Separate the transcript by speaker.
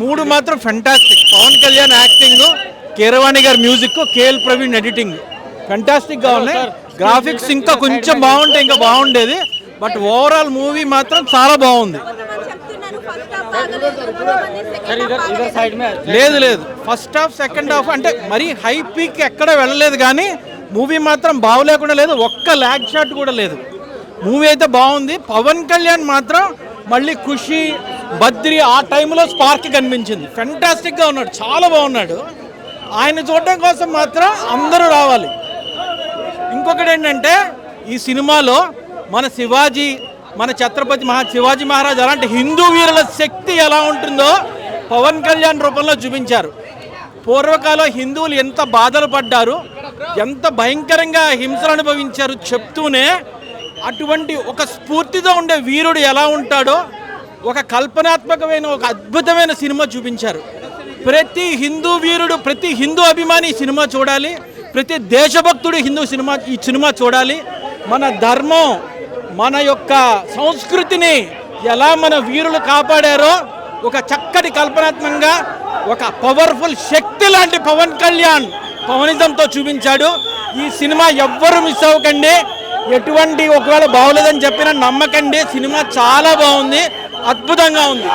Speaker 1: మూడు మాత్రం fantastic. Pawan Kalyan acting, Keeravani గారి music, KL Praveen editing fantastic గా ఉన్నాయి. గ్రాఫిక్స్ ఇంకా కొంచెం బాగుంటే ఇంకా బాగుండేది. బట్ ఓవరాల్ మూవీ మాత్రం చాలా బాగుంది. లేదు ఫస్ట్ హాఫ్ సెకండ్ హాఫ్ అంటే మరీ హై పీక్ ఎక్కడ వెళ్ళలేదు, కానీ మూవీ మాత్రం బాగోలేకుండా లేదు. ఒక్క ల్యాగ్ షాట్ కూడా లేదు. మూవీ అయితే బాగుంది. పవన్ కళ్యాణ్ మాత్రం మళ్ళీ ఖుషి, బద్రి ఆ టైంలో స్పార్క్ కనిపించింది. ఫెంటాస్టిక్గా ఉన్నాడు, చాలా బాగున్నాడు. ఆయన చూడడం కోసం మాత్రం అందరూ రావాలి. ఇంకొకటి ఏంటంటే ఈ సినిమాలో మన శివాజీ, మన ఛత్రపతి శివాజీ మహారాజ్ అలాంటి హిందూ వీరుల శక్తి ఎలా ఉంటుందో పవన్ కళ్యాణ్ రూపంలో చూపించారు. పూర్వకాలం హిందువులు ఎంత బాధలు పడ్డారు, ఎంత భయంకరంగా హింసలు అనుభవించారు చెప్తూనే అటువంటి ఒక స్ఫూర్తితో ఉండే వీరుడు ఎలా ఉంటాడో ఒక కల్పనాత్మకమైన ఒక అద్భుతమైన సినిమా చూపించారు. ప్రతి హిందూ వీరుడు, ప్రతి హిందూ అభిమాని ఈ సినిమా చూడాలి. ప్రతి దేశభక్తుడు ఈ సినిమా చూడాలి. మన ధర్మం, మన యొక్క సంస్కృతిని ఎలా మన వీరులు కాపాడారో ఒక చక్కటి కల్పనాత్మకంగా ఒక పవర్ఫుల్ శక్తి లాంటి పవన్ కళ్యాణ్ పవనిజంతో చూపించాడు. ఈ సినిమా ఎవ్వరు మిస్ అవ్వకండి. ఎటువంటి ఒకవేళ బాగోలేదని చెప్పినా నమ్మకండి. సినిమా చాలా బాగుంది, అద్భుతంగా ఉంది.